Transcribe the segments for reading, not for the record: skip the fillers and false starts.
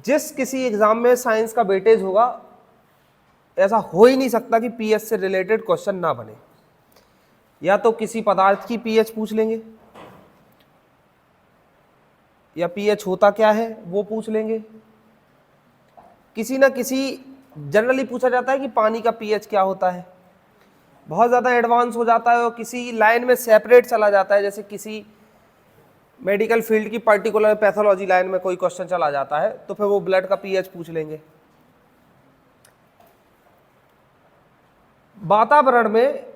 जिस किसी एग्जाम में साइंस का वेटेज होगा, ऐसा हो ही नहीं सकता कि पीएच से रिलेटेड क्वेश्चन ना बने। या तो किसी पदार्थ की पीएच पूछ लेंगे, या पीएच होता क्या है वो पूछ लेंगे, किसी ना किसी जनरली पूछा जाता है कि पानी का पीएच क्या होता है। बहुत ज़्यादा एडवांस हो जाता है और किसी लाइन में सेपरेट चला जाता है, जैसे किसी मेडिकल फील्ड की पर्टिकुलर पैथोलॉजी लाइन में कोई क्वेश्चन चला जाता है, तो फिर वो ब्लड का पीएच पूछ लेंगे। वातावरण में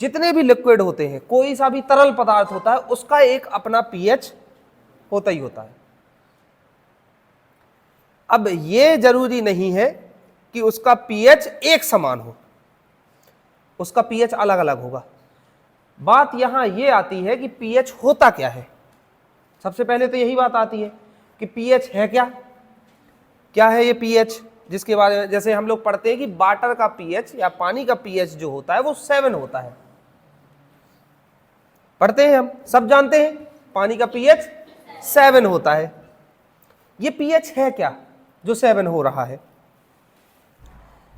जितने भी लिक्विड होते हैं, कोई सा भी तरल पदार्थ होता है, उसका एक अपना पीएच होता ही होता है। अब ये जरूरी नहीं है कि उसका पीएच एक समान हो, उसका पीएच अलग अलग होगा। बात यहां ये आती है कि पीएच होता क्या है। सबसे पहले तो यही बात आती है कि पीएच है क्या, क्या है ये पीएच, जिसके बारे में जैसे हम लोग पढ़ते हैं कि वाटर का पीएच या पानी का पीएच जो होता है वो 7 होता है। पढ़ते हैं हम, सब जानते हैं पानी का पीएच 7 होता है। ये पीएच है क्या जो 7 हो रहा है?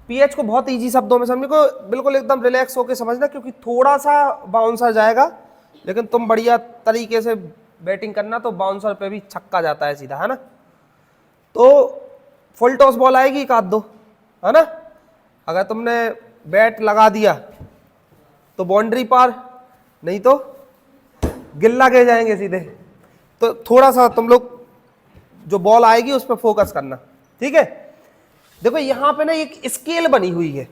पीएच को बहुत इजी शब्दों में समझने को, बिल्कुल एकदम रिलैक्स होकर समझना, क्योंकि थोड़ा सा बाउंसर जाएगा, लेकिन तुम बढ़िया तरीके से बैटिंग करना तो बाउंसर पे भी छक्का जाता है सीधा, है ना। तो फुल टॉस बॉल आएगी एक आध दो, है ना। अगर तुमने बैट लगा दिया तो बाउंड्री पार, नहीं तो गिल्ला के जाएंगे सीधे। तो थोड़ा सा तुम लोग जो बॉल आएगी उस पर फोकस करना, ठीक है। देखो यहां पे ना एक स्केल बनी हुई है,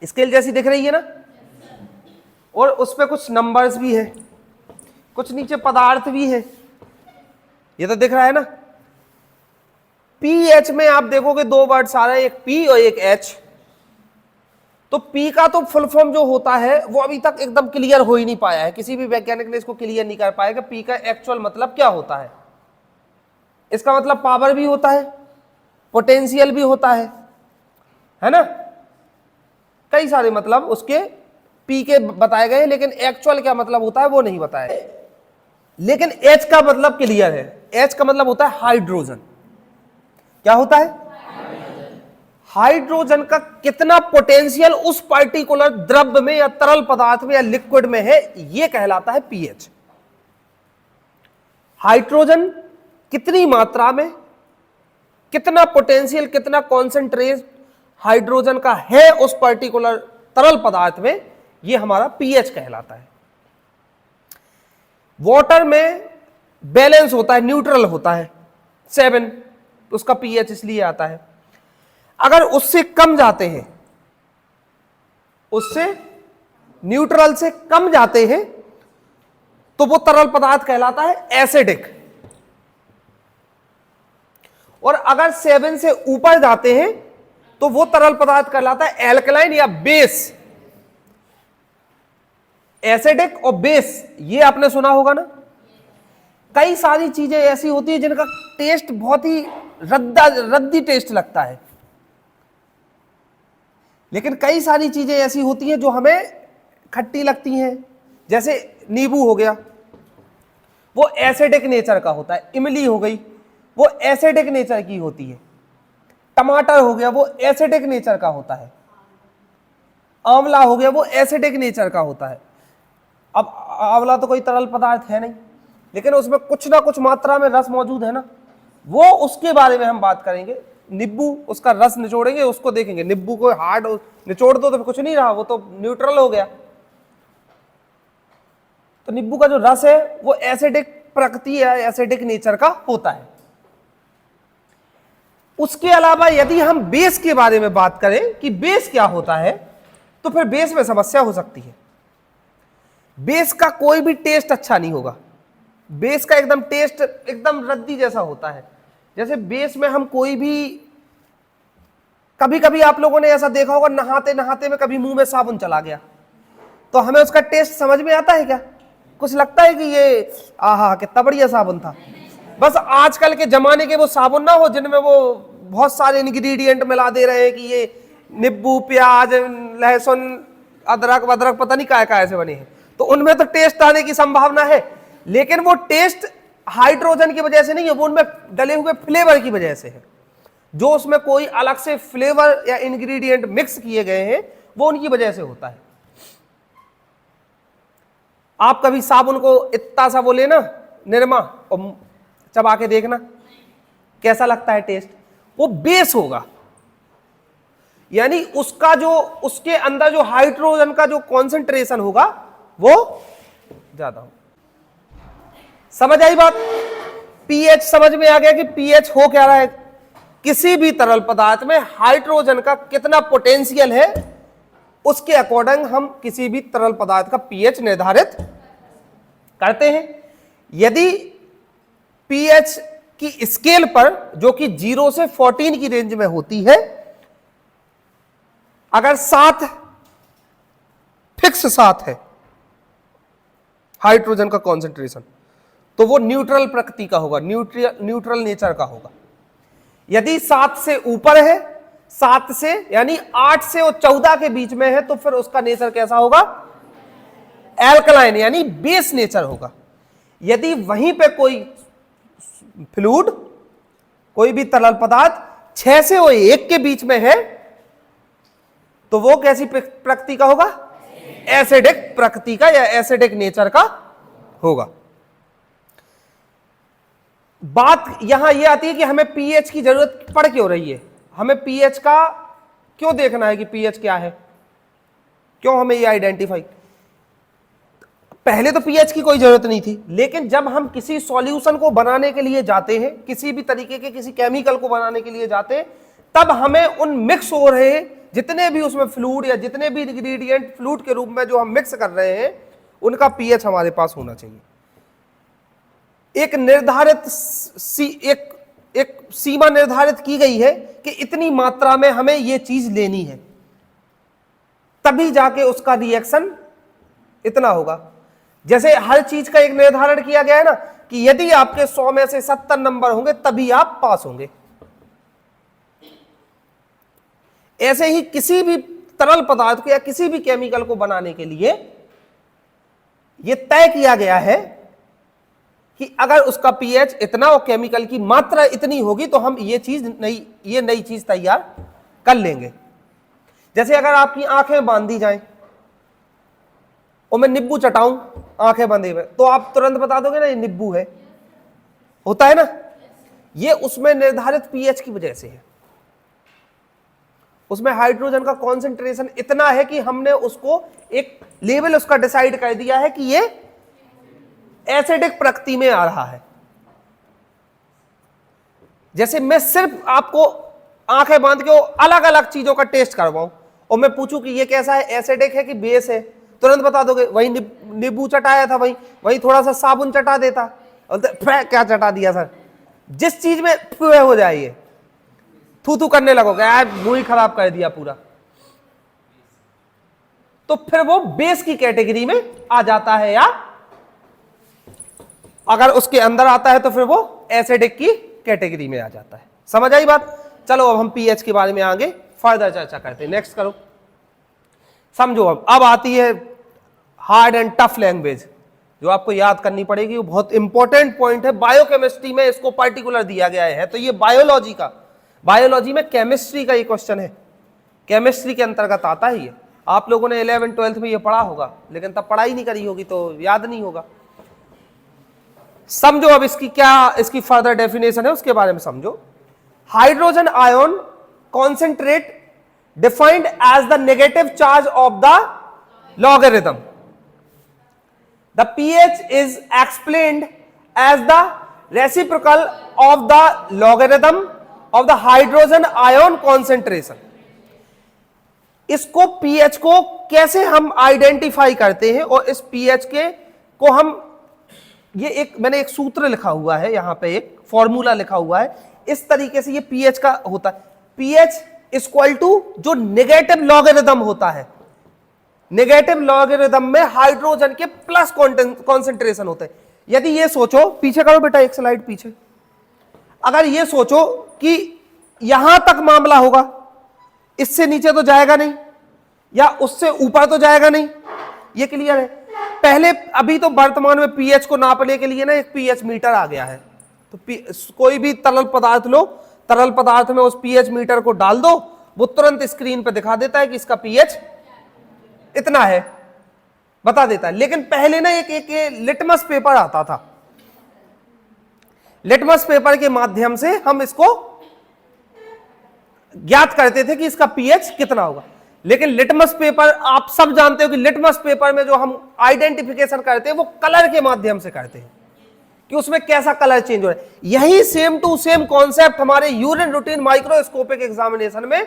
स्केल जैसी दिख रही है ना, और उस पे कुछ नंबर्स भी है, कुछ नीचे पदार्थ भी है, ये तो दिख रहा है ना। पीएच में आप देखोगे 2 वर्ड्स आ रहे हैं, एक पी और एक एच। तो पी का तो फुल फॉर्म जो होता है वो अभी तक एकदम क्लियर हो ही नहीं पाया है, किसी भी वैज्ञानिक ने इसको क्लियर नहीं कर पाया कि पी का एक्चुअल मतलब क्या होता है। इसका मतलब पावर भी होता है, पोटेंशियल भी होता है ना, कई सारे मतलब उसके पी के बताए गए, लेकिन एक्चुअल क्या मतलब होता है वो नहीं बताया। लेकिन एच का मतलब क्लियर है, एच का मतलब होता है हाइड्रोजन। क्या होता है? हाइड्रोजन का कितना पोटेंशियल उस पर्टिकुलर द्रव्य में या तरल पदार्थ में या लिक्विड में है, यह कहलाता है पीएच। हाइड्रोजन कितनी मात्रा में, कितना पोटेंशियल, कितना कॉन्सेंट्रेट हाइड्रोजन का है उस पर्टिकुलर तरल पदार्थ में, यह हमारा पीएच कहलाता है। वाटर में बैलेंस होता है, न्यूट्रल होता है 7, उसका पीएच इसलिए आता है। अगर उससे कम जाते हैं, उससे न्यूट्रल से कम जाते हैं, तो वो तरल पदार्थ कहलाता है एसिडिक। और अगर 7 से ऊपर जाते हैं तो वो तरल पदार्थ कहलाता है एल्कलाइन या बेस। एसिडिक और बेस, ये आपने सुना होगा ना। कई सारी चीजें ऐसी होती है जिनका टेस्ट बहुत ही रद्दी टेस्ट लगता है, लेकिन कई सारी चीजें ऐसी होती हैं जो हमें खट्टी लगती हैं। जैसे नींबू हो गया, वो एसिडिक नेचर का होता है। इमली हो गई, वो एसिडिक नेचर की होती है। टमाटर हो गया, वो एसिडिक नेचर का होता है। आंवला हो गया, वो एसिडिक नेचर का होता है। अब आंवला तो कोई तरल पदार्थ है नहीं, लेकिन उसमें कुछ ना कुछ मात्रा में रस मौजूद है ना, वो उसके बारे में हम बात करेंगे। नींबू, उसका रस निचोड़ेंगे, उसको देखेंगे। नींबू को हार्ड निचोड़ दो तो कुछ नहीं रहा, वो तो न्यूट्रल हो गया। तो नींबू का जो रस है वो एसिडिक प्रकृति या एसिडिक नेचर का होता है। उसके अलावा यदि हम बेस के बारे में बात करें कि बेस क्या होता है, तो फिर बेस में समस्या हो सकती है। बेस का कोई भी टेस्ट अच्छा नहीं होगा। बेस का एकदम टेस्ट एकदम रद्दी जैसा होता है। जैसे बेस में हम कोई भी, कभी कभी आप लोगों ने ऐसा देखा होगा, नहाते नहाते में कभी मुंह में साबुन चला गया, तो हमें उसका टेस्ट समझ में आता है क्या? कुछ लगता है कि ये आहा कितना बढ़िया साबुन था। बस आजकल के जमाने के वो साबुन ना हो जिनमें वो बहुत सारे इंग्रेडिएंट मिला दे रहे हैं कि ये नींबू, प्याज, लहसुन, अदरक वदरक पता नहीं क्या क्या ऐसे बने हैं, तो उनमें तो टेस्ट आने की संभावना है, लेकिन वो टेस्ट हाइड्रोजन की वजह से नहीं है, वो उनमें डले हुए फ्लेवर की वजह से है। जो उसमें कोई अलग से फ्लेवर या इंग्रेडिएंट मिक्स किए गए हैं वो उनकी वजह से होता है। आप कभी साबुन को इतना सा वो लेना निरमा और चबा के देखना कैसा लगता है टेस्ट, वो बेस होगा, यानी उसका जो उसके अंदर जो हाइड्रोजन का जो कॉन्सेंट्रेशन होगा वो ज्यादा होगा। समझ आई बात? पीएच समझ में आ गया कि पीएच हो क्या रहा है, किसी भी तरल पदार्थ में हाइड्रोजन का कितना पोटेंशियल है उसके अकॉर्डिंग हम किसी भी तरल पदार्थ का पीएच निर्धारित करते हैं। यदि पीएच की स्केल पर जो कि 0 से 14 की रेंज में होती है, अगर 7 फिक्स 7 है हाइड्रोजन का कॉन्सेंट्रेशन, तो वो न्यूट्रल प्रकृति का होगा, न्यूट्रल नेचर का होगा। यदि 7 से ऊपर है, 7 से यानी 8 से और 14 के बीच में है, तो फिर उसका नेचर कैसा होगा? एल्कलाइन यानी बेस नेचर होगा। यदि वहीं पे कोई फ्लूइड, कोई भी तरल पदार्थ 6 से और 1 के बीच में है, तो वो कैसी प्रकृति का होगा? एसिडिक प्रकृति का या एसिडिक नेचर का होगा। बात यहां यह आती है कि हमें पीएच की जरूरत पड़ क्यों रही है, हमें पीएच का क्यों देखना है कि पीएच क्या है, क्यों हमें यह आइडेंटिफाई। पहले तो पीएच की कोई जरूरत नहीं थी, लेकिन जब हम किसी सॉल्यूशन को बनाने के लिए जाते हैं, किसी भी तरीके के किसी केमिकल को बनाने के लिए जाते हैं, तब हमें उन मिक्स हो रहे जितने भी उसमें फ्लूइड या जितने भी इंग्रेडिएंट फ्लूइड के रूप में जो हम मिक्स कर रहे हैं, उनका पीएच हमारे पास होना चाहिए। एक निर्धारित एक सीमा निर्धारित की गई है कि इतनी मात्रा में हमें यह चीज लेनी है, तभी जाके उसका रिएक्शन इतना होगा। जैसे हर चीज का एक निर्धारण किया गया है ना कि यदि आपके 100 में से 70 नंबर होंगे तभी आप पास होंगे। ऐसे ही किसी भी तरल पदार्थ को या किसी भी केमिकल को बनाने के लिए यह तय किया गया है कि अगर उसका पीएच इतना और केमिकल की मात्रा इतनी होगी तो हम ये नई चीज तैयार कर लेंगे। जैसे अगर आपकी आंखें बांध दी जाएं और मैं नींबू चटाऊं आंखें बंधे हुए, तो आप तुरंत बता दोगे ना ये नींबू है, होता है ना। ये उसमें निर्धारित पीएच की वजह से है, उसमें हाइड्रोजन का कॉन्सेंट्रेशन इतना है कि हमने उसको एक लेवल उसका डिसाइड कर दिया है कि ये एसिडिक प्रकृति में आ रहा है। जैसे मैं सिर्फ आपको आंखें बांध के अलग अलग चीजों का टेस्ट करवाऊं और मैं पूछूं कि ये कैसा है, एसिडिक है कि बेस है, तुरंत बता दोगे। वही नींबू चटाया था, वही थोड़ा सा साबुन चटा देता और क्या चटा दिया सर, जिस चीज में हो जाए ये थू करने लगोगे, यार मुंह ही खराब कर दिया पूरा, तो फिर वो बेस की कैटेगरी में आ जाता है, या अगर उसके अंदर आता है तो फिर वो एसिडिक की कैटेगरी में आ जाता है। समझ आई बात? चलो अब हम पीएच के बारे में आगे फर्दर चर्चा करते हैं। नेक्स्ट करो, समझो। अब आती है हार्ड एंड टफ लैंग्वेज जो आपको याद करनी पड़ेगी, वो बहुत इंपॉर्टेंट पॉइंट है। बायोकेमिस्ट्री में इसको पर्टिकुलर दिया गया है, तो ये बायोलॉजी में केमिस्ट्री का ये क्वेश्चन है, केमिस्ट्री के अंतर्गत आता है ये। आप लोगों ने 11th 12th में ये पढ़ा होगा, लेकिन तब पढ़ाई नहीं करी होगी तो याद नहीं होगा। समझो अब इसकी फर्दर डेफिनेशन है, उसके बारे में समझो। Hydrogen ion concentrate defined as the negative charge of the logarithm. The pH is explained as the reciprocal of the logarithm of the hydrogen ion concentration. इसको pH को कैसे हम आइडेंटिफाई करते हैं, और इस pH को हम मैंने एक सूत्र लिखा हुआ है, यहां पे एक फॉर्मूला लिखा हुआ है, इस तरीके से ये pH का होता है। pH इक्वल टू जो नेगेटिव लॉगरिथम होता है, नेगेटिव लॉगरिथम में हाइड्रोजन के प्लस कॉन्सेंट्रेशन होते हैं। यदि ये सोचो, पीछे करो बेटा एक स्लाइड पीछे, अगर ये सोचो कि यहां तक मामला होगा, इससे नीचे तो जाएगा नहीं या उससे ऊपर तो जाएगा नहीं, ये क्लियर है। पहले अभी तो वर्तमान में पीएच को नापने के लिए ना एक पीएच मीटर आ गया है। तो कोई भी तरल पदार्थ लो, तरल पदार्थ में उस पीएच मीटर को डाल दो, वो तुरंत स्क्रीन पे दिखा देता है कि इसका पीएच इतना है, बता देता है। लेकिन पहले ना एक लिटमस पेपर आता था, लिटमस पेपर के माध्यम से हम इसको ज्ञात करते थे कि इसका पीएच कितना होगा। लेकिन लिटमस पेपर आप सब जानते हो कि लिटमस पेपर में जो हम आइडेंटिफिकेशन करते हैं वो कलर के माध्यम से करते हैं कि उसमें कैसा कलर चेंज हो रहा है। यही सेम टू सेम कॉन्सेप्ट हमारे यूरिन रूटीन माइक्रोस्कोपिक एग्जामिनेशन में,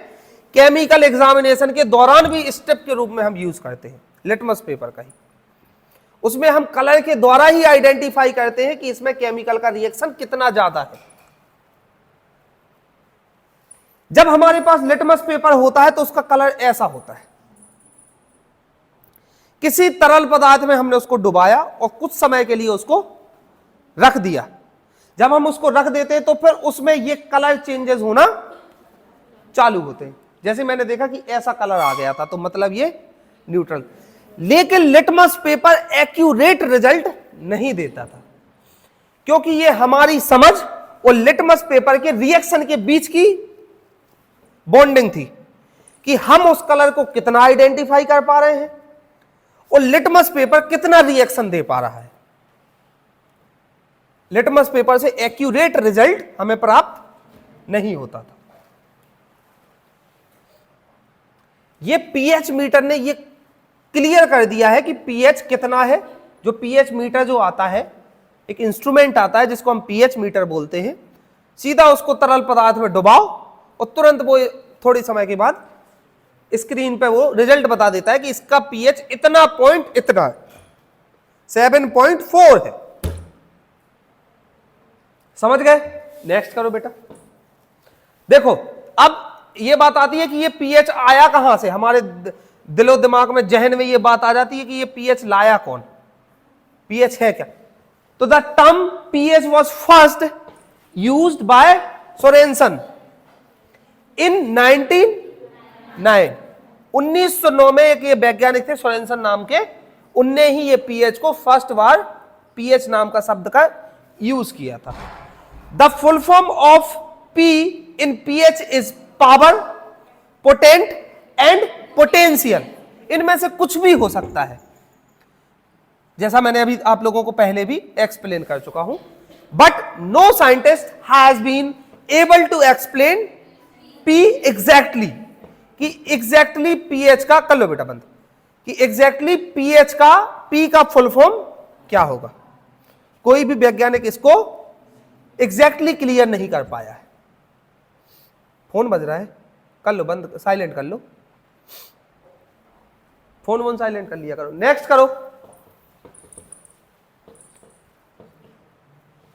केमिकल एग्जामिनेशन के दौरान भी स्टेप के रूप में हम यूज करते हैं लिटमस पेपर का ही। उसमें हम कलर के द्वारा ही आइडेंटिफाई करते हैं कि इसमें केमिकल का रिएक्शन कितना ज्यादा है। जब हमारे पास लिटमस पेपर होता है तो उसका कलर ऐसा होता है। किसी तरल पदार्थ में हमने उसको डुबाया और कुछ समय के लिए उसको रख दिया। जब हम उसको रख देते हैं तो फिर उसमें ये कलर चेंजेस होना चालू होते हैं। जैसे मैंने देखा कि ऐसा कलर आ गया था तो मतलब ये न्यूट्रल। लेकिन लिटमस पेपर एक्यूरेट रिजल्ट नहीं देता था, क्योंकि ये हमारी समझ और लिटमस पेपर के रिएक्शन के बीच की बॉन्डिंग थी कि हम उस कलर को कितना आइडेंटिफाई कर पा रहे हैं और लिटमस पेपर कितना रिएक्शन दे पा रहा है। लिटमस पेपर से एक्यूरेट रिजल्ट हमें प्राप्त नहीं होता था। ये पीएच मीटर ने ये क्लियर कर दिया है कि पीएच कितना है। जो पीएच मीटर जो आता है, एक इंस्ट्रूमेंट आता है जिसको हम पीएच मीटर बोलते हैं, सीधा उसको तरल पदार्थ में डुबाओ और तुरंत वो थोड़ी समय के बाद स्क्रीन पे वो रिजल्ट बता देता है कि इसका पीएच इतना पॉइंट इतना है, 7.4 है। समझ गए? नेक्स्ट करो बेटा। देखो अब ये बात आती है कि ये पीएच आया कहां से। हमारे दिलो दिमाग में, जहन में ये बात आ जाती है कि ये पीएच लाया कौन, पीएच है क्या। तो the term pH was first used by Sorensen in 1909 में। एक ये वैज्ञानिक थे सोरेनसन नाम के, उनने ही ये पीएच को फर्स्ट बार पीएच नाम का शब्द का यूज किया था। The full form of P in pH is power, potent and potential. इनमें से कुछ भी हो सकता है, जैसा मैंने अभी आप लोगों को पहले भी एक्सप्लेन कर चुका हूं। But no scientist has been able to explain P exactly, कि एग्जैक्टली पीएच का, कर लो बेटा बंद, कि एग्जैक्टली पीएच का, पी का फुल फॉर्म क्या होगा। कोई भी वैज्ञानिक इसको एग्जैक्टली क्लियर नहीं कर पाया है। फोन बज रहा है, कर लो बंद, साइलेंट कर लो, फोन वोन साइलेंट कर लिया करो। नेक्स्ट करो।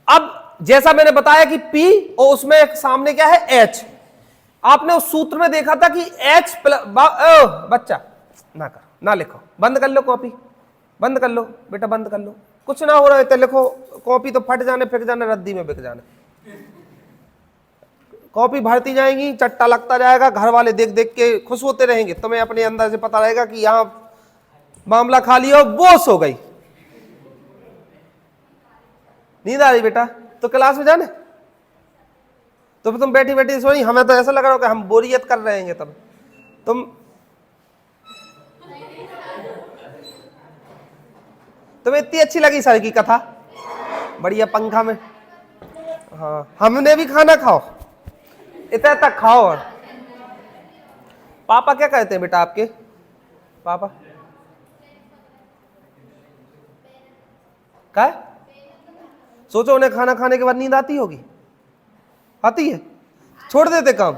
अब जैसा मैंने बताया कि P और उसमें एक सामने क्या है H। आपने उस सूत्र में देखा था कि H प्लस, बच्चा ना करो, ना लिखो, बंद कर लो कॉपी, बंद कर लो बेटा, बंद कर लो। कुछ ना हो रहा है तो लिखो, कॉपी तो फट जाने, फेंक जाने, रद्दी में बिक जाने। कॉपी भरती जाएंगी, चट्टा लगता जाएगा, घर वाले देख देख के खुश होते रहेंगे, तुम्हें अपने अंदर से पता रहेगा कि यहां मामला खाली हो, बोस हो गई। नींद आ रही बेटा तो क्लास में जाने, तो फिर तुम बैठी बैठी सोई। हमें तो ऐसा लग रहा हो कि हम बोरियत कर रहे हैं। तब तुम्हें इतनी अच्छी लगी सर की कथा, बढ़िया पंखा में। हाँ, हमने भी खाना खाओ, इतना तक खाओ। और पापा क्या कहते हैं बेटा आपके? पापा क्या? सोचो उन्हें खाना खाने के बाद नींद आती होगी, आती है, छोड़ देते काम।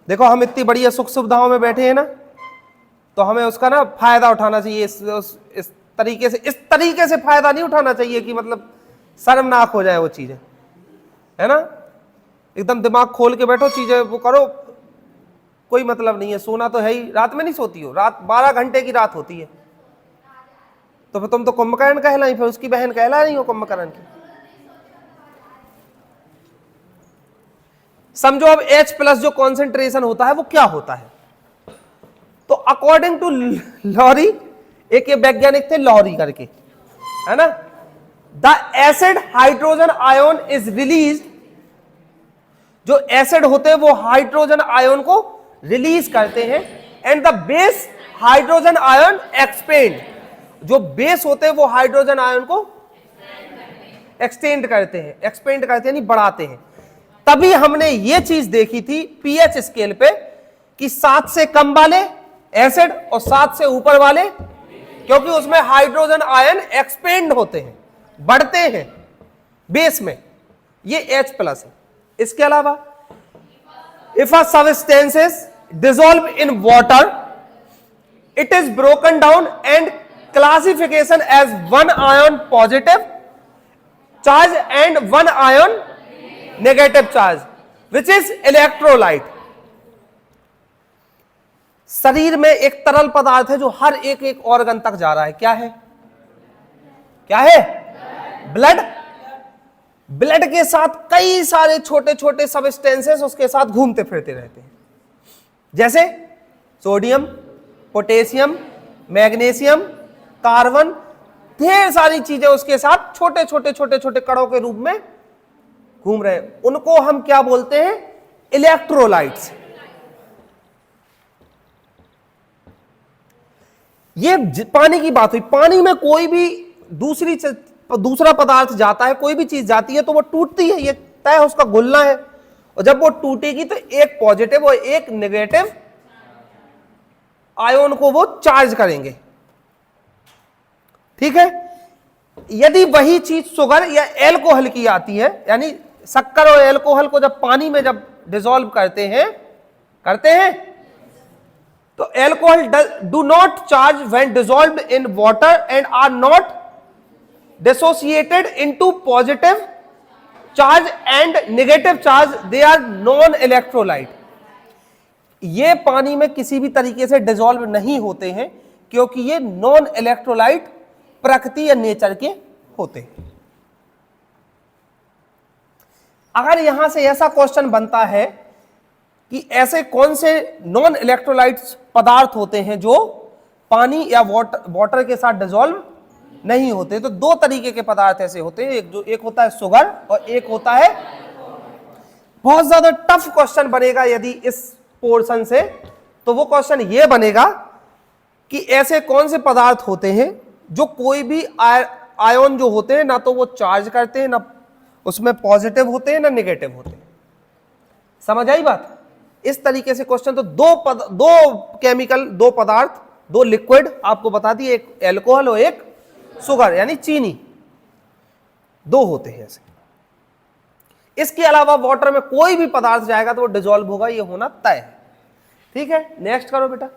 देखो हम इतनी बढ़िया सुख सुविधाओं में बैठे हैं ना, तो हमें उसका ना फायदा उठाना चाहिए। इस तरीके से फायदा नहीं उठाना चाहिए कि मतलब शर्मनाक हो जाए वो चीजें, है ना। एकदम दिमाग खोल के बैठो, चीजें वो करो, कोई मतलब नहीं है। सोना तो है ही, रात में नहीं सोती हो, रात 12 घंटे की रात होती है। तो फिर तुम तो कुंभकर्ण कहलाई, फिर उसकी बहन कहला नहीं हो कुंभकर्ण की। समझो अब H प्लस जो कॉन्सेंट्रेशन होता है वो क्या होता है। तो अकॉर्डिंग टू लॉरी एक ये वैज्ञानिक थे लॉरी करके, है ना। The acid hydrogen ion is release, जो एसिड होते हैं वो हाइड्रोजन आयोन को रिलीज करते हैं, and the base hydrogen ion expand, जो बेस होते हैं वो हाइड्रोजन आयोन को एक्सटेंड करते हैं, एक्सपेंड करते हैं, नहीं बढ़ाते हैं। तभी हमने ये चीज देखी थी पीएच स्केल पे कि 7 से कम वाले एसिड और 7 से ऊपर वाले, क्योंकि उसमें हाइड्रोजन आयन एक्सपेंड होते हैं, बढ़ते हैं बेस में, ये H+ है। इसके अलावा if a substance is dissolve in water it is broken down and classification as 1 ion positive charge and 1 ion negative charge which is electrolyte. शरीर में एक तरल पदार्थ है जो हर एक ऑर्गन तक जा रहा है, क्या है? क्या है? ब्लड। ब्लड के साथ कई सारे छोटे छोटे सबस्टेंसेस उसके साथ घूमते फिरते रहते हैं, जैसे सोडियम, पोटेशियम, मैग्नीशियम, कार्बन, ढेर सारी चीजें उसके साथ छोटे छोटे छोटे छोटे कणों के रूप में घूम रहे हैं। उनको हम क्या बोलते हैं? इलेक्ट्रोलाइट्स। ये पानी की बात हुई। पानी में कोई भी दूसरा पदार्थ जाता है, कोई भी चीज जाती है तो वो टूटती है, ये तय उसका घुलना है, और जब वो टूटेगी तो एक पॉजिटिव और एक नेगेटिव आयोन को वो चार्ज करेंगे, ठीक है। यदि वही चीज शुगर या एल्कोहल की आती है, यानी शक्कर और एल्कोहल को जब पानी में जब डिसॉल्व करते हैं तो alcohol do not charge when dissolved in water and are not dissociated into positive charge and negative charge, they are non electrolyte. ये पानी में किसी भी तरीके से डिसॉल्व नहीं होते हैं क्योंकि ये नॉन इलेक्ट्रोलाइट प्रकृति या नेचर के होते हैं। अगर यहां से ऐसा क्वेश्चन बनता है कि ऐसे कौन से नॉन इलेक्ट्रोलाइट्स पदार्थ होते हैं जो पानी या वाटर के साथ डिसॉल्व नहीं होते, तो 2 तरीके के पदार्थ ऐसे होते हैं, एक होता है शुगर और एक होता है, बहुत ज्यादा टफ क्वेश्चन बनेगा यदि इस पोर्शन से, तो वो क्वेश्चन ये बनेगा कि ऐसे कौन से पदार्थ होते हैं जो कोई भी आयन जो होते हैं ना तो वो चार्ज करते हैं, ना उसमें पॉजिटिव होते हैं, ना नेगेटिव होते हैं। समझ आई बात? इस तरीके से क्वेश्चन, तो दो केमिकल, 2 पदार्थ, 2 लिक्विड आपको बता दिए, एक एल्कोहल और एक शुगर यानी चीनी, 2 होते हैं ऐसे। इसके अलावा वाटर में कोई भी पदार्थ जाएगा तो वो डिसॉल्व होगा, ये होना तय है, ठीक है। नेक्स्ट करो बेटा।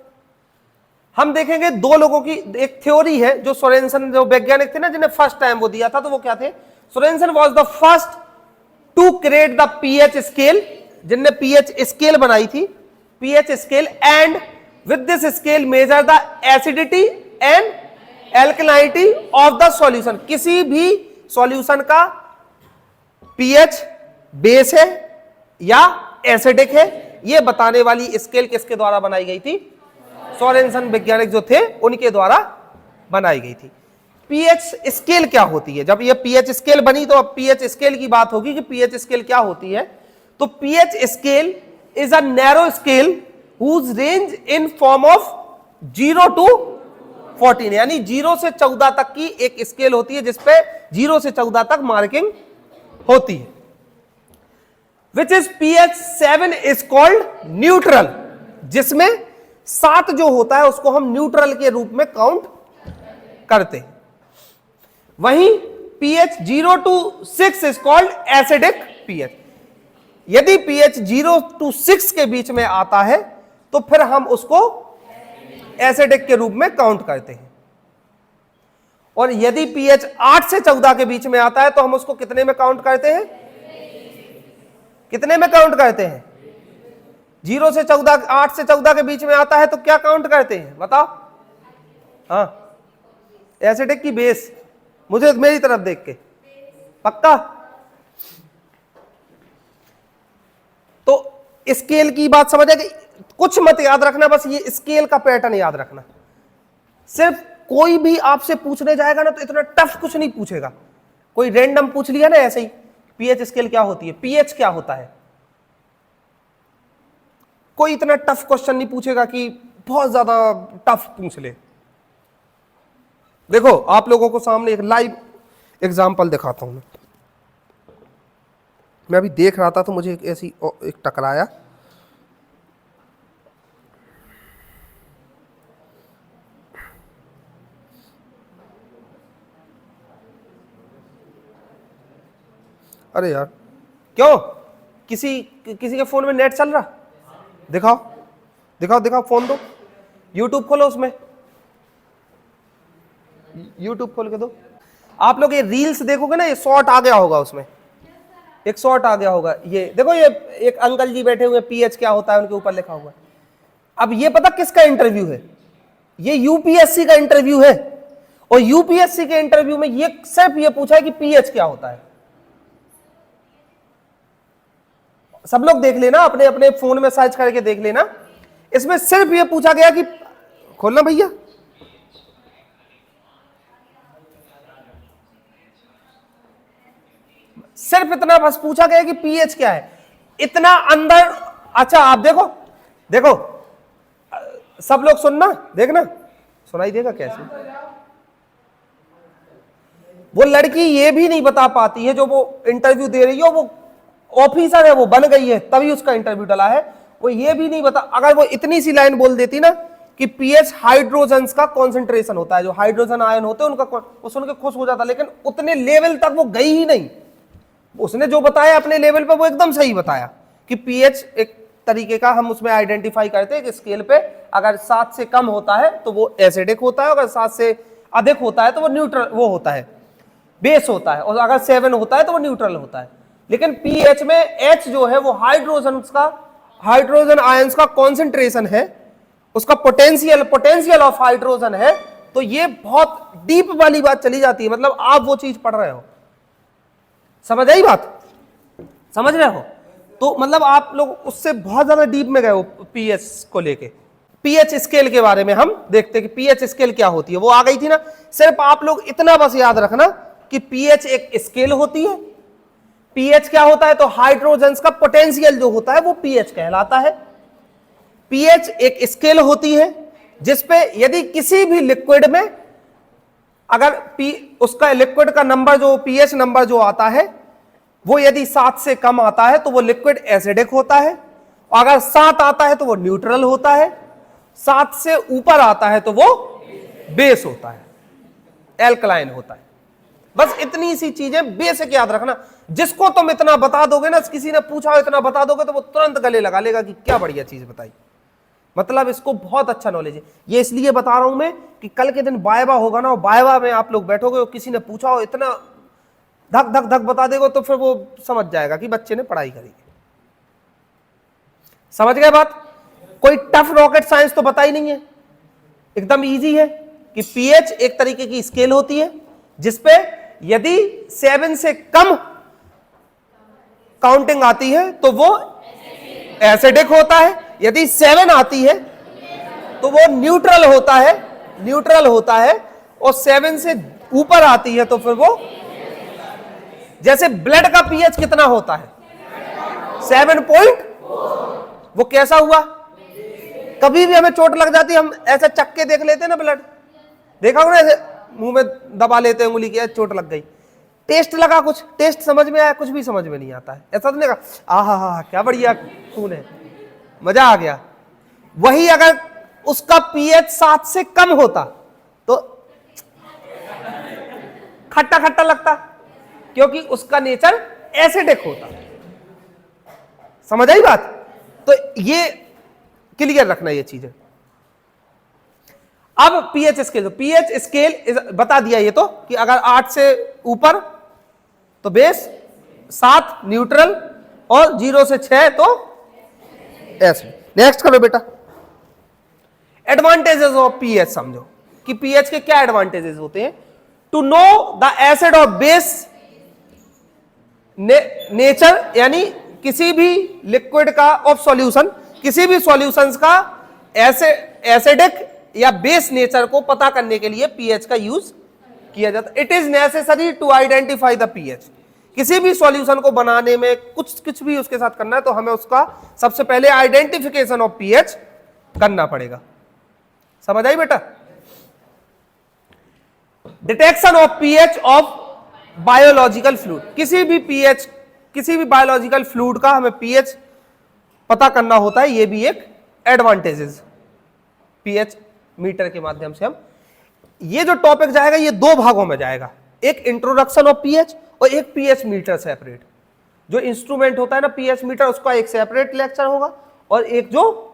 हम देखेंगे 2 लोगों की एक थ्योरी है, जो सोरेनसन, जो वैज्ञानिक थे ना जिन्हें फर्स्ट टाइम वो दिया था, तो वो क्या थे? Sorensen was the first to create the pH scale, जिनने पीएच स्केल बनाई थी, pH scale, and with this scale measure the acidity and alkalinity of the solution. किसी भी सॉल्यूशन का पीएच बेस है या एसिडिक है, यह बताने वाली स्केल किसके द्वारा बनाई गई थी? सोरेनसन वैज्ञानिक जो थे उनके द्वारा बनाई गई थी। पीएच स्केल क्या होती है? जब ये पीएच स्केल बनी तो अब पीएच स्केल की बात होगी कि पीएच स्केल क्या होती है। तो pH scale is a narrow scale whose range in form of 0 to 14, यानी 0 से 14 तक की एक स्केल होती है जिसपे 0 से 14 तक मार्किंग होती है। Which is pH 7 is called neutral, जिसमें 7 जो होता है उसको हम न्यूट्रल के रूप में काउंट करते हैं। वहीं pH 0 to 6 is called acidic pH। यदि pH 0 to 6 के बीच में आता है तो फिर हम उसको एसिडिक के रूप में काउंट करते हैं, और यदि pH 8 से 14 के बीच में आता है तो हम उसको कितने में काउंट करते हैं? कितने में काउंट करते हैं? 0 से 14, 8 से 14 के बीच में आता है तो क्या काउंट करते हैं बताओ? हाँ, एसिडिक की बेस। मुझे मेरी तरफ देख के पक्का? तो स्केल की बात समझ आ गई? कुछ मत याद रखना, बस ये स्केल का पैटर्न याद रखना। सिर्फ कोई भी आपसे पूछने जाएगा ना तो इतना टफ कुछ नहीं पूछेगा, कोई रैंडम पूछ लिया ना ऐसे ही पीएच स्केल क्या होती है, पीएच क्या होता है, कोई इतना टफ क्वेश्चन नहीं पूछेगा कि बहुत ज्यादा टफ पूछ ले। देखो आप लोगों को सामने एक लाइव एग्जांपल दिखाता हूं। मैं अभी देख रहा था तो मुझे एक टकराया। अरे यार क्यों, किसी के फोन में नेट चल रहा, दिखाओ दिखाओ दिखाओ, फोन दो, यूट्यूब खोलो, उसमें यूट्यूब खोल के दो। आप लोग ये रील्स देखोगे ना, ये शॉर्ट आ गया होगा, उसमें एक शॉर्ट आ गया होगा। ये देखो, ये एक अंकल जी बैठे हुए, पीएच क्या होता है उनके ऊपर लिखा हुआ है। अब ये पता किसका इंटरव्यू है, ये यूपीएससी का इंटरव्यू है, और यूपीएससी के इंटरव्यू में ये सिर्फ ये पूछा है कि पीएच क्या होता है। सब लोग देख लेना, अपने अपने फोन में सर्च करके देख लेना, इसमें सिर्फ ये पूछा गया कि, खोलना भैया, सिर्फ इतना बस पूछा गया कि पीएच क्या है, इतना अंदर। अच्छा आप देखो देखो, सब लोग सुनना, देखना, सुनाई देगा कैसे। वो लड़की ये भी नहीं बता पाती है, जो वो इंटरव्यू दे रही है, वो ऑफिसर है, वो बन गई है तभी उसका इंटरव्यू डला है, वो ये भी नहीं बता। अगर वो इतनी सी लाइन बोल देती ना कि पीएच हाइड्रोजन का कॉन्सेंट्रेशन होता है, जो हाइड्रोजन आयन होते हैं उनका, वो सुन के खुश हो जाता, लेकिन उतने लेवल तक वो गई ही नहीं। उसने जो बताया अपने लेवल पे वो एकदम सही बताया कि पीएच एक तरीके का हम उसमें आइडेंटिफाई करते हैं कि स्केल पे अगर 7 से कम होता है तो वो एसिडिक होता है, अगर 7 से अधिक होता है तो वो न्यूट्रल, वो होता है, बेस होता है, और अगर 7 होता है तो वो न्यूट्रल होता है। लेकिन पीएच में एच जो है वो हाइड्रोजन आयंस का कॉन्सेंट्रेशन है, उसका पोटेंशियल ऑफ हाइड्रोजन है। तो ये बहुत डीप वाली बात चली जाती है, मतलब आप वो चीज पढ़ रहे हो, समझ आई बात, समझ रहे हो, तो मतलब आप लोग उससे बहुत ज्यादा डीप में गए हो पीएच को लेके। पीएच स्केल के बारे में हम देखते हैं कि पीएच स्केल क्या होती है, वो आ गई थी ना। सिर्फ आप लोग इतना बस याद रखना कि पीएच एक स्केल होती है। पीएच क्या होता है, तो हाइड्रोजन का पोटेंशियल जो होता है वो पीएच कहलाता है। पीएच एक स्केल होती है जिसपे यदि किसी भी लिक्विड में अगर उसका लिक्विड का नंबर जो पीएच नंबर जो आता है वो यदि 7 से कम आता है तो वो लिक्विड एसिडिक होता है, और अगर 7 आता है तो वो न्यूट्रल होता है, 7 से ऊपर आता है तो वो बेस होता है, एल्कलाइन होता है। बस इतनी सी चीजें बेसिक याद रखना। जिसको तुम इतना बता दोगे ना, किसी ने पूछा इतना बता दोगे तो वो तुरंत गले लगा लेगा कि क्या बढ़िया चीज बताई, मतलब इसको बहुत अच्छा नॉलेज है। ये इसलिए बता रहा हूं मैं कि कल के दिन वाइवा होगा ना, वाइवा में आप लोग बैठोगे और किसी ने पूछा हो इतना धक धक धक बता देगा तो फिर वो समझ जाएगा कि बच्चे ने पढ़ाई करी। समझ गए बात, कोई टफ रॉकेट साइंस तो बताई नहीं है, एकदम इजी है कि पीएच एक तरीके की स्केल होती है जिसपे यदि 7 से कम काउंटिंग आती है तो वो एसिडिक होता है, यदि 7 आती है तो वो न्यूट्रल होता है, और 7 से ऊपर आती है तो फिर वो, जैसे ब्लड का पीएच कितना होता है 7 वो कैसा हुआ, कभी भी हमें चोट लग जाती हम ऐसे चक्के देख लेते हैं ना, ब्लड देखा हो ना, ऐसे मुंह में दबा लेते हैं उंगली की, चोट लग गई, टेस्ट लगा, कुछ टेस्ट समझ में आया, कुछ भी समझ में नहीं आता है, ऐसा तो नहीं कहा आहा क्या बढ़िया खून है, मजा आ गया। वही अगर उसका पीएच 7 से कम होता तो खट्टा खट्टा लगता, क्योंकि उसका नेचर एसिडिक होता। समझ आई बात, तो ये क्लियर रखना ये चीजें। अब पीएच स्केल, पीएच स्केल बता दिया ये तो कि अगर 8 से ऊपर तो बेस, 7 न्यूट्रल, और 0 से 6 तो एसिड। नेक्स्ट करो बेटा, एडवांटेजेस ऑफ पीएच समझो कि पीएच के क्या एडवांटेजेस होते हैं। To know the acid of base nature, यानी किसी भी लिक्विड का ऑफ सॉल्यूशन, किसी भी सॉल्यूशंस का एसिडिक या बेस नेचर को पता करने के लिए पीएच का यूज किया जाता है। It is necessary to identify the pH. किसी भी सॉल्यूशन को बनाने में कुछ भी उसके साथ करना है तो हमें उसका सबसे पहले आइडेंटिफिकेशन ऑफ पीएच करना पड़ेगा। समझ आई बेटा? Detection of pH of biological fluid, किसी भी बायोलॉजिकल फ्लूइड का हमें पीएच पता करना होता है, ये भी एक एडवांटेजेस पीएच मीटर के माध्यम से हम। ये जो टॉपिक जाएगा ये दो भागों में जाएगा, एक इंट्रोडक्शन ऑफ पीएच और एक पीएच मीटर सेपरेट। जो इंस्ट्रूमेंट होता है ना पीएच मीटर, उसका एक सेपरेट लेक्चर होगा और एक जो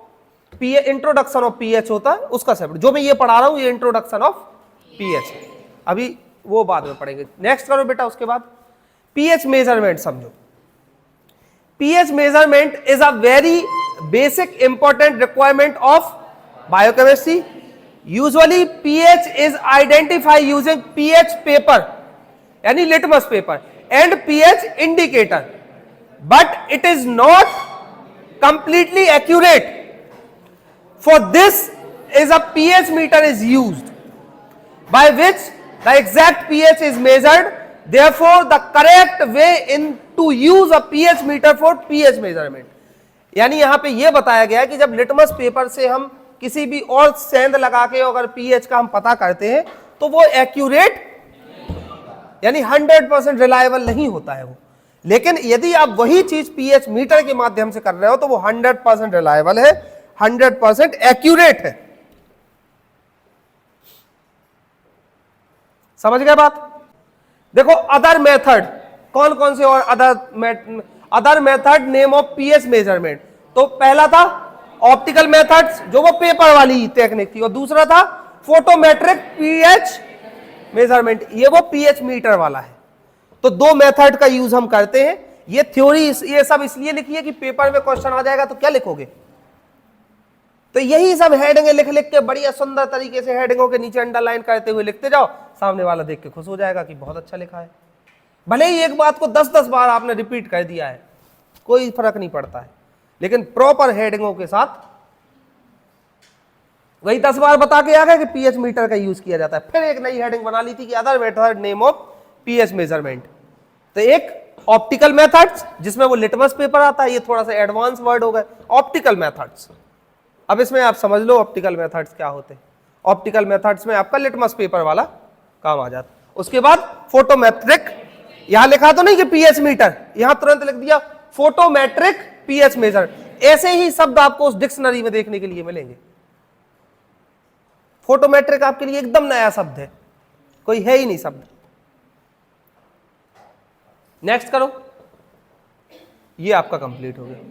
इंट्रोडक्शन ऑफ पीएच होता है उसका सेपरेट। जो मैं ये पढ़ा रहा हूं ये इंट्रोडक्शन ऑफ पीएच, अभी वो बाद में पढ़ेंगे। नेक्स्ट करो बेटा। उसके बाद पीएच मेजरमेंट समझो। PH measurement is a very basic important requirement of biochemistry. Usually pH is identify using pH paper यानी litmus paper and pH indicator, but it is not completely accurate. For this is a pH meter is used by which the exact pH is measured. Therefore, the correct way in to use a pH meter for pH measurement. यानी यहां पे ये बताया गया है कि जब litmus paper से हम किसी भी और सेंध लगा के अगर pH का हम पता करते हैं तो वो एक्यूरेट यानी 100% रिलायबल नहीं होता है वो। लेकिन यदि आप वही चीज pH मीटर के माध्यम से कर रहे हो तो वो 100% रिलायबल है, 100% एक्यूरेट है। समझ गए बात? देखो अदर मेथड कौन कौन से और other method name of pH measurement. तो पहला था ऑप्टिकल मेथड्स जो वो पेपर वाली टेक्निक थी, और दूसरा था फोटोमेट्रिक पीएच मेजरमेंट, ये वो पीएच मीटर वाला है। तो दो मेथड का यूज हम करते हैं। ये थ्योरी ये सब इसलिए लिखी है कि पेपर में क्वेश्चन आ जाएगा तो क्या लिखोगे, तो यही सब हेडिंग लिख लिख के बढ़िया सुंदर तरीके से हेडिंगों के नीचे अंडरलाइन करते हुए लिखते जाओ, सामने वाला देख के खुश हो जाएगा कि बहुत अच्छा लिखा है। भले ही एक बात को 10-10 बार आपने रिपीट कर दिया है, कोई फर्क नहीं पड़ता है, लेकिन प्रॉपर हेडिंगों के साथ वही 10 बार बता के आ गए कि पीएच मीटर का यूज किया जाता है। फिर एक नई हेडिंग बना ली थी कि other method name of pH measurement. तो एक ऑप्टिकल मेथड्स जिसमें वो लिटमस पेपर आता है, ये थोड़ा सा एडवांस वर्ड हो गए ऑप्टिकल मेथड्स। अब इसमें आप समझ लो ऑप्टिकल मेथड्स क्या होते हैं। ऑप्टिकल मेथड्स में आपका लिटमस पेपर वाला काम आ जाता। उसके बाद फोटोमेट्रिक, यहां लिखा तो नहीं कि पीएच मीटर, यहां तुरंत लिख दिया फोटोमेट्रिक पीएच मेजर। ऐसे ही शब्द आपको उस डिक्शनरी में देखने के लिए मिलेंगे। फोटोमेट्रिक आपके लिए एकदम नया शब्द है, कोई है ही नहीं शब्द। नेक्स्ट करो, ये आपका कंप्लीट हो गया।